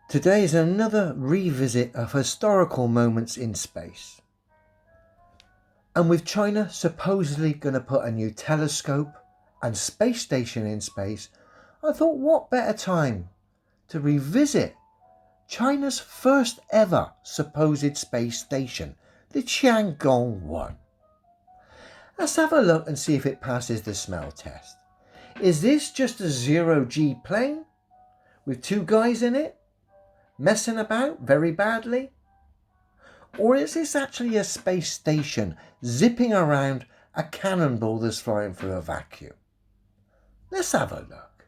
Today is another revisit of historical moments in space. And with China supposedly going to put a new telescope and space station in space, I thought what better time to revisit China's first ever supposed space station, the Tiangong 1. Let's have a look and see if it passes the smell test. Is this just a zero-G plane with two guys in it messing about very badly? Or is this actually a space station zipping around a cannonball that's flying through a vacuum? Let's have a look.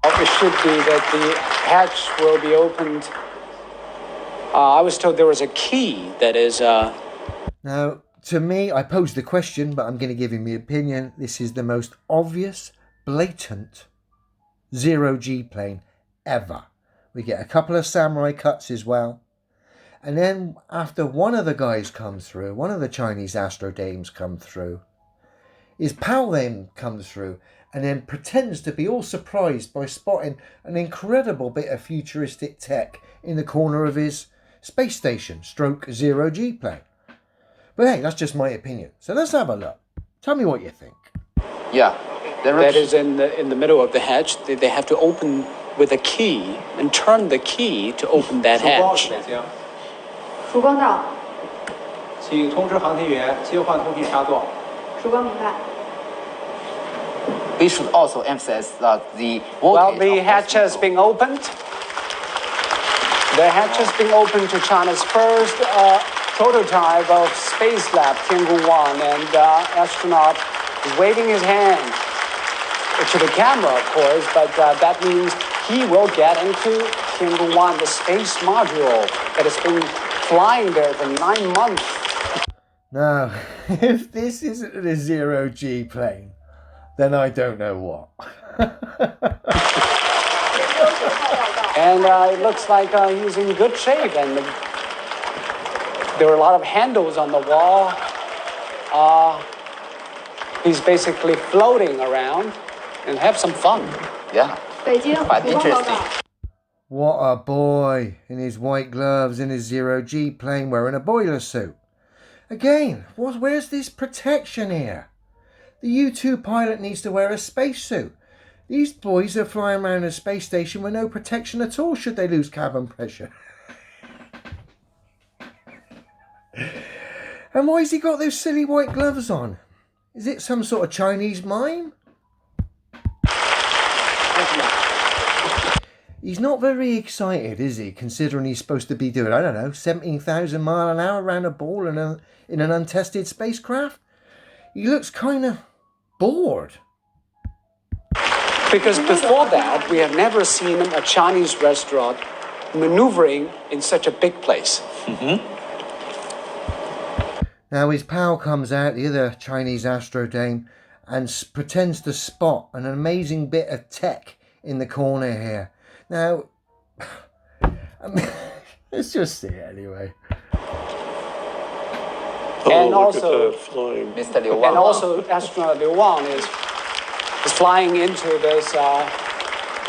It should be that the hatch will be opened. I was told there was a key that is... Now, to me, I posed the question, but I'm going to give you my opinion. This is the most obvious, blatant zero-G plane ever. We get a couple of samurai cuts as well. And then after one of the guys comes through, one of the Chinese astrodames come through, his pal then comes through and then pretends to be all surprised by spotting an incredible bit of futuristic tech in the corner of his space station, stroke zero-G plane. But hey, that's just my opinion. So let's have a look. Tell me what you think. Yeah, that is in the middle of the hatch. They have to open with a key and turn the key to open that hatch. 曙光到，请通知航天员切换通信插座。曙光明白。 We should also emphasize that the hatch has been opened. The hatch has been opened to China's first prototype of space lab, Tiangong 1, and astronaut is waving his hand to the camera, of course, but that means he will get into Tiangong 1, the space module that has been flying there for 9 months. Now, if this isn't a zero-G plane, then I don't know what. And it looks like he's in good shape, and there are a lot of handles on the wall. He's basically floating around and have some fun. yeah, 北京， quite 曙光报 interesting. 告。 What a boy in his white gloves in his zero-G plane wearing a boiler suit. Again, where's this protection here? The U-2 pilot needs to wear a spacesuit. These boys are flying around a space station with no protection at all should they lose cabin pressure. And why's he got those silly white gloves on? Is it some sort of Chinese mime? He's not very excited, is he, considering he's supposed to be doing, I don't know, 17,000 miles an hour around a ball in an untested spacecraft? He looks kind of bored. Because before that, we have never seen a Chinese restaurant maneuvering in such a big place. Now his pal comes out, the other Chinese astrodame, and pretends to spot an amazing bit of tech in the corner here. Now, let's just see it anyway. And also, Mr. Liu and Wang. also astronaut Liu Wang is flying into this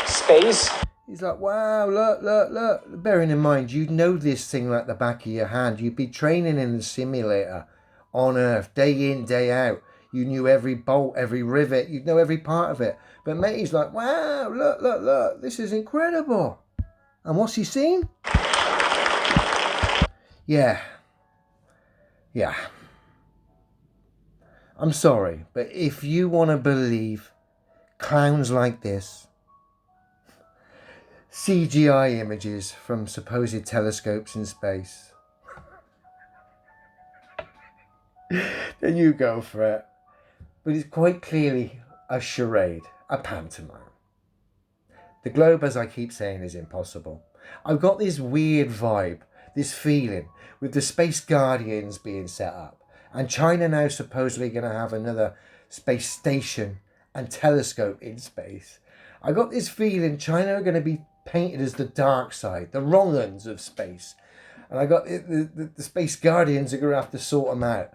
space. He's like, wow, look. Bearing in mind, you know this thing like the back of your hand. You'd be training in the simulator on Earth, day in, day out. You knew every bolt, every rivet. You'd know every part of it. But mate, he's like, wow, look. This is incredible. And what's he seen? Yeah. I'm sorry, but if you want to believe clowns like this, CGI images from supposed telescopes in space, then you go for it. But it's quite clearly a charade, a pantomime. The globe, as I keep saying, is impossible. I've got this weird vibe, this feeling, with the Space Guardians being set up, and China now supposedly going to have another space station and telescope in space. I got this feeling China are going to be painted as the dark side, the wrong uns of space. And I got the Space Guardians are going to have to sort them out.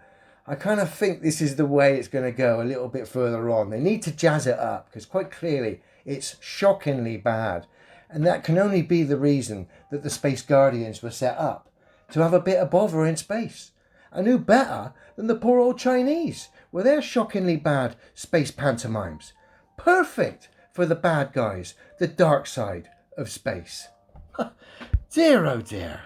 I kind of think this is the way it's going to go a little bit further on. They need to jazz it up because quite clearly it's shockingly bad. And that can only be the reason that the Space Guardians were set up, to have a bit of bother in space. And who better than the poor old Chinese with their shockingly bad space pantomimes? Perfect for the bad guys, the dark side of space. Dear oh dear.